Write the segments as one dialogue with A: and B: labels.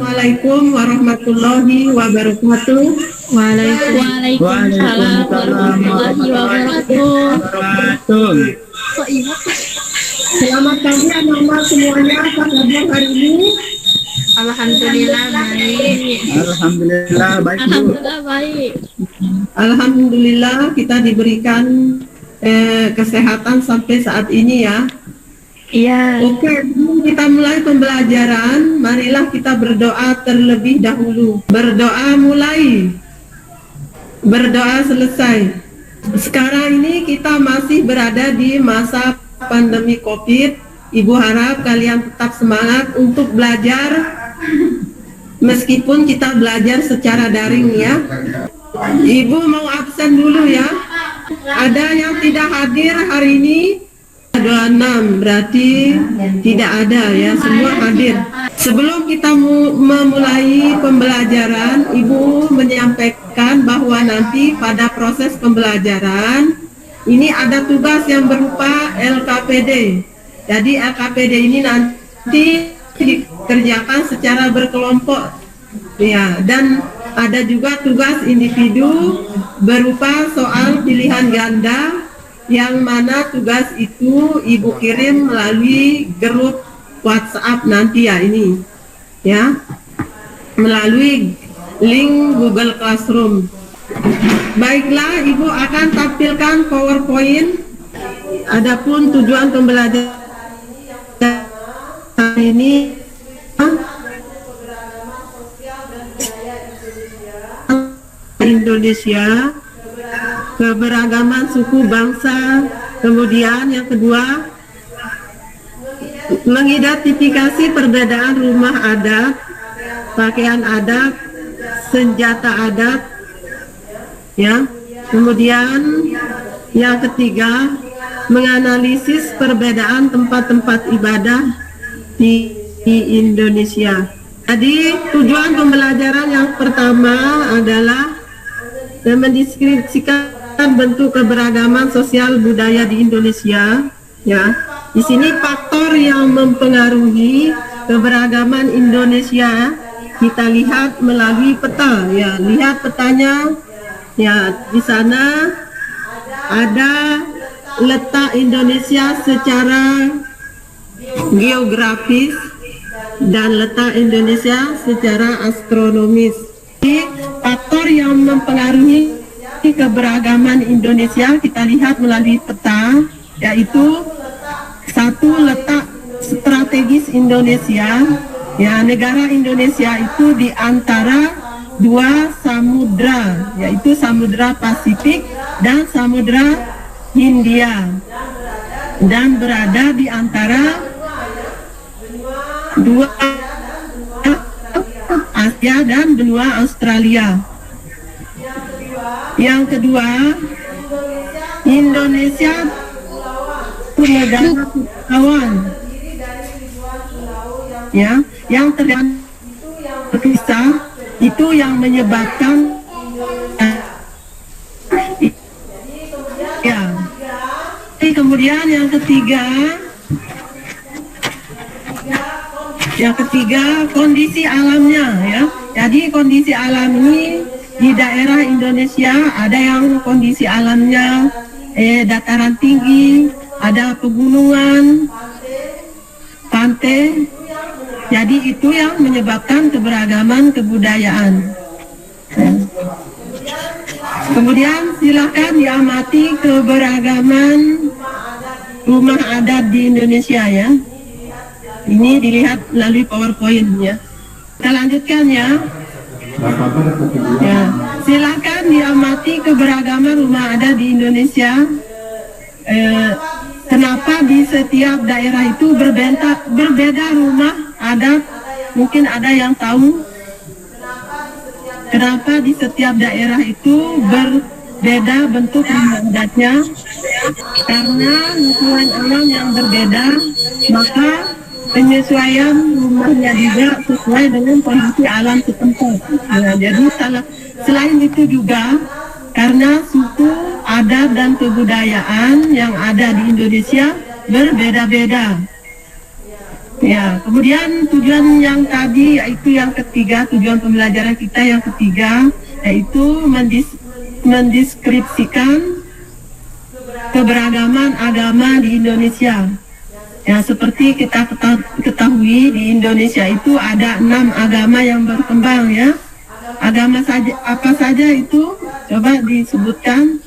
A: Assalamualaikum warahmatullahi wabarakatuh.
B: Waalaikumsalam warahmatullahi wabarakatuh.
A: Selamat pagi anak-anak semuanya. Apa kabar hari ini?
B: Alhamdulillah baik.
C: Alhamdulillah baik, Bu.
B: Alhamdulillah baik.
A: Alhamdulillah kita diberikan kesehatan sampai saat ini ya.
B: Iya.
A: Oke, sebelum kita mulai pembelajaran, marilah kita berdoa terlebih dahulu. Berdoa mulai, berdoa selesai. Sekarang ini kita masih berada di masa pandemi COVID. Ibu harap kalian tetap semangat untuk belajar, meskipun kita belajar secara daring ya. Ibu mau absen dulu ya. Ada yang tidak hadir hari ini? 26, berarti tidak ada ya, semua hadir. Sebelum kita memulai pembelajaran, Ibu menyampaikan bahwa nanti pada proses pembelajaran ini ada tugas yang berupa LKPD. Jadi LKPD ini nanti dikerjakan secara berkelompok ya, dan ada juga tugas individu berupa soal pilihan ganda, yang mana tugas itu Ibu kirim melalui grup WhatsApp nanti ya, ini ya, melalui link Google Classroom. Baiklah, Ibu akan tampilkan PowerPoint. Adapun tujuan pembelajaran ini Indonesia, keberagaman suku bangsa, kemudian yang kedua mengidentifikasi perbedaan rumah adat, pakaian adat, senjata adat ya, kemudian yang ketiga menganalisis perbedaan tempat-tempat ibadah di Indonesia. Jadi tujuan pembelajaran yang pertama adalah mendeskripsikan bentuk keberagaman sosial budaya di Indonesia ya. Di sini faktor yang mempengaruhi keberagaman Indonesia kita lihat melalui peta ya. Lihat petanya ya, di sana ada letak Indonesia secara geografis dan letak Indonesia secara astronomis. Faktor yang mempengaruhi keberagaman Indonesia kita lihat melalui peta, yaitu satu, letak strategis Indonesia ya. Negara Indonesia itu di antara dua samudra, yaitu Samudra Pasifik dan Samudra Hindia, dan berada di antara dua Asia dan benua Australia. Yang kedua, Indonesia negara kepulauan ya, yang terpisah, itu yang menyebabkan ya. Kemudian yang ketiga kondisi alamnya ya. Jadi kondisi alam ini di daerah Indonesia ada yang kondisi alamnya dataran tinggi, ada pegunungan, pantai. Jadi itu yang menyebabkan keberagaman kebudayaan. Kemudian silakan diamati keberagaman rumah adat di Indonesia ya. Ini dilihat melalui PowerPoint ya. Kita lanjutkan ya. Ya, silakan diamati keberagaman rumah adat di Indonesia. Kenapa di setiap daerah itu berbeda rumah adat? Mungkin ada yang tahu kenapa di setiap daerah itu berbeda bentuk rumah adatnya? Karena lingkungan alam yang berbeda, maka penyesuaian rumahnya juga sesuai dengan kondisi alam setempat. Nah, jadi selain itu juga karena suku, adat, dan kebudayaan yang ada di Indonesia berbeda-beda. Ya, kemudian tujuan yang tadi yaitu yang ketiga, tujuan pembelajaran kita yang ketiga yaitu mendeskripsikan keberagaman agama di Indonesia. Ya, seperti kita ketahui di Indonesia itu ada 6 agama yang berkembang ya. Agama saja apa saja itu? Coba disebutkan.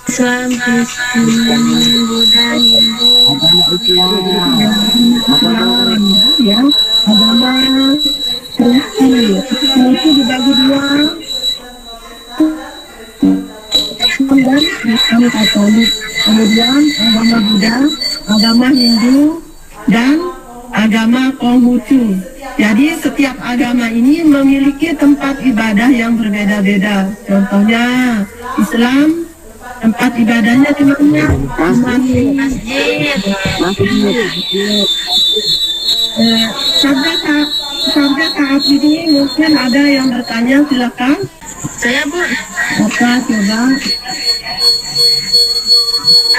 B: Islam, Kristen, Buddha, Hindu.
C: Agama Islam.
A: Ya, agama Kristen. Kristen itu dibagi dua. Islam dan Kristen Katolik. Kemudian agama Buddha, agama Hindu, dan agama Konghucu. Jadi setiap agama ini memiliki tempat ibadah yang berbeda-beda. Contohnya Islam, tempat ibadahnya di mana? Sampai saat ini mungkin ada yang bertanya, silakan.
B: Saya Bu,
A: Apa coba?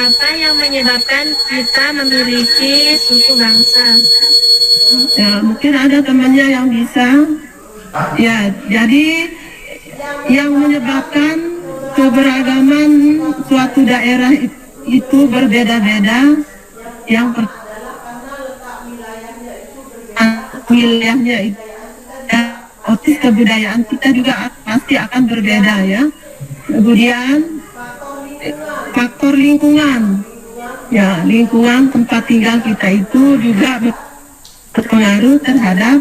B: apa yang menyebabkan kita memiliki suku bangsa?
A: Ya, mungkin ada temannya yang bisa. Ya, jadi yang menyebabkan keberagaman suatu daerah itu berbeda-beda. Yang wilayahnya itu, otis kebudayaan kita juga pasti akan berbeda ya. Kemudian faktor lingkungan, ya lingkungan tempat tinggal kita itu juga berpengaruh terhadap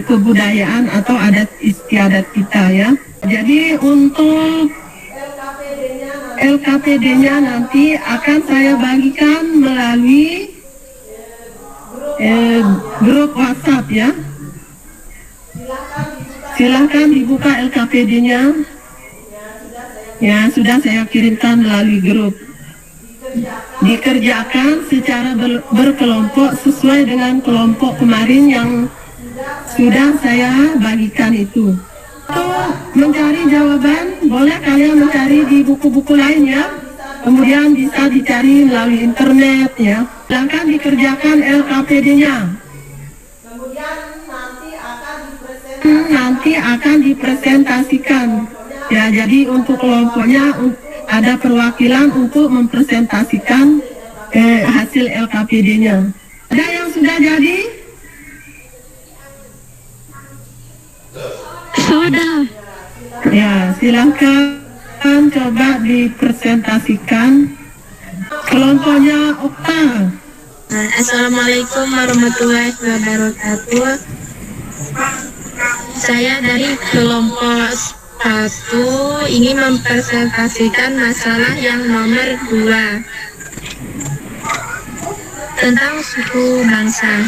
A: kebudayaan atau adat istiadat kita ya. Jadi untuk LKPD-nya nanti akan saya bagikan melalui grup WhatsApp ya. Silakan dibuka LKPD-nya. Ya, sudah saya kirimkan melalui grup. Dikerjakan secara berkelompok sesuai dengan kelompok kemarin yang sudah saya bagikan itu. Untuk mencari jawaban, boleh kalian mencari di buku-buku lainnya. Kemudian bisa dicari melalui internet ya. Sedangkan dikerjakan LKPD-nya. Nanti akan dipresentasikan. Ya, jadi untuk kelompoknya ada perwakilan untuk mempresentasikan hasil LKPD-nya. Ada yang sudah jadi?
B: Sudah.
A: Ya, silakan coba dipresentasikan. Kelompoknya Okta.
B: Assalamualaikum warahmatullahi wabarakatuh. Saya dari kelompok 1 ingin mempresentasikan masalah yang nomor 2 tentang suku bangsa.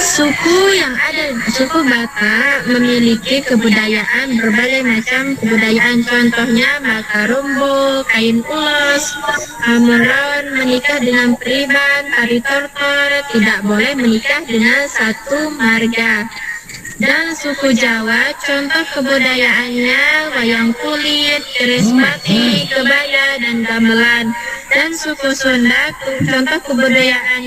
B: Suku Batak memiliki kebudayaan, berbagai macam kebudayaan. Contohnya Makarumbo, kain ulos, Amuron, menikah dengan Priban, tari tortor, tidak boleh menikah dengan satu marga. Dan suku Jawa, contoh kebudayaannya wayang kulit, keris batik, kebaya, dan gamelan. Dan suku Sunda, contoh kebudayaan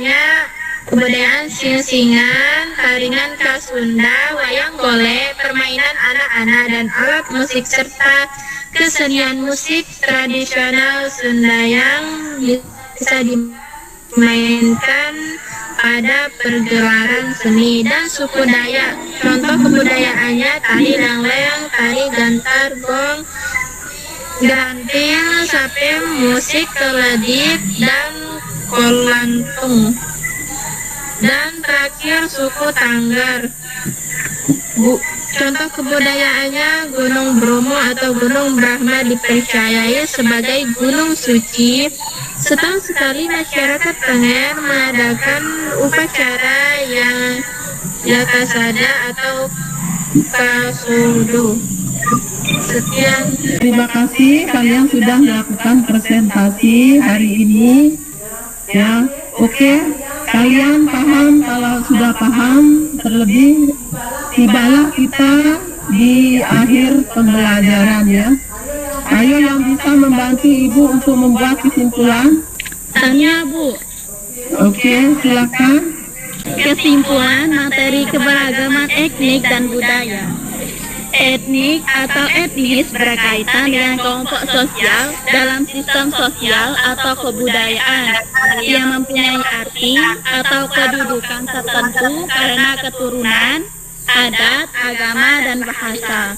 B: sing-singan, taringan khas Sunda, wayang golek, permainan anak-anak dan alat musik serta kesenian musik tradisional Sunda yang bisa dimainkan pada pergelaran seni. Dan suku Dayak, contoh kebudayaannya tari dangdut, tari gantar, gong, geranting, sapem, musik keledip, dan kolantung. Dan terakhir suku Tanggar, contoh kebudayaannya Gunung Bromo atau Gunung Brahma dipercayai sebagai gunung suci. Setahun sekali masyarakat Tengger mengadakan upacara yang Yakasada atau Kasudu. Sekian.
A: Terima kasih kalian sudah melakukan presentasi hari ini. Ya, oke. Kalian paham, kalau sudah paham, terlebih tibalah kita di akhir pembelajaran ya. Ayo yang bisa membantu Ibu untuk membuat kesimpulan.
B: Tanya Bu.
A: Oke, silakan.
D: Kesimpulan materi keberagaman etnik dan budaya. Etnik atau etnis berkaitan dengan kelompok sosial dalam sistem sosial atau kebudayaan yang mempunyai arti atau kedudukan tertentu karena keturunan, adat, agama, dan bahasa.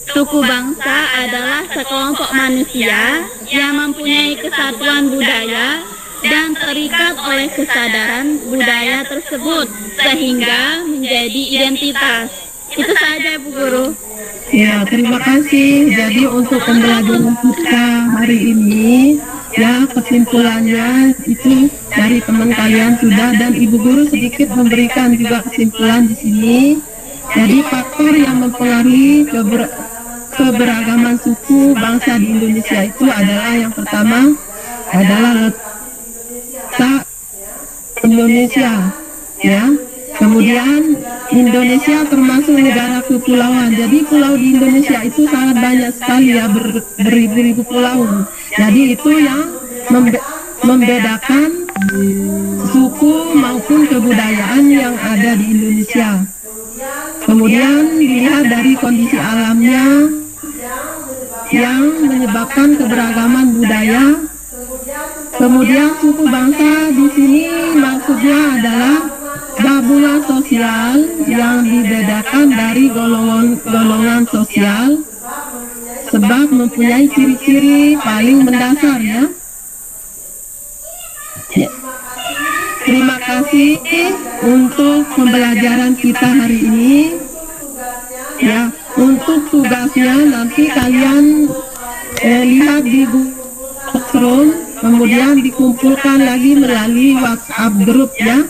D: Suku bangsa adalah sekelompok manusia yang mempunyai kesatuan budaya dan terikat oleh kesadaran budaya tersebut sehingga menjadi identitas. Itu saja, Bu Guru.
A: Ya, terima kasih. Jadi untuk pembelajaran kita hari ini, ya kesimpulannya itu dari teman kalian sudah, dan Ibu Guru sedikit memberikan juga kesimpulan di sini. Jadi faktor yang mempengaruhi keberagaman suku bangsa di Indonesia itu adalah yang pertama adalah letak Indonesia, ya. Kemudian Indonesia termasuk negara kepulauan. Jadi pulau di Indonesia itu sangat banyak sekali, ya, beribu-ribu pulau. Jadi itu yang membedakan suku maupun kebudayaan yang ada di Indonesia. Kemudian dilihat dari kondisi alamnya yang menyebabkan keberagaman budaya. Kemudian suku bangsa di sini maksudnya adalah gabungan sosial yang dibedakan dari golongan sosial sebab mempunyai ciri-ciri paling mendasar, ya. Terima kasih untuk pembelajaran kita hari ini. Ya, untuk tugasnya nanti kalian lihat di Google Chrome, kemudian dikumpulkan lagi melalui WhatsApp grup, ya.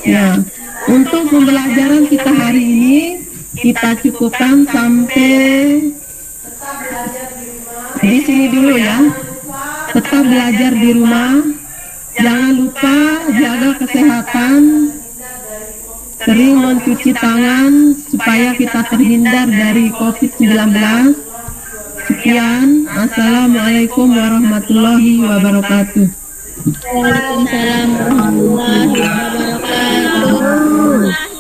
A: Ya, untuk pembelajaran kita hari ini kita cukupkan sampai di sini dulu, ya. Tetap belajar di rumah, jangan lupa jaga kesehatan, sering mencuci tangan supaya kita terhindar dari COVID-19. Sekian, Assalamualaikum warahmatullahi wabarakatuh.
D: Waalaikumsalam warahmatullahi wabarakatuh.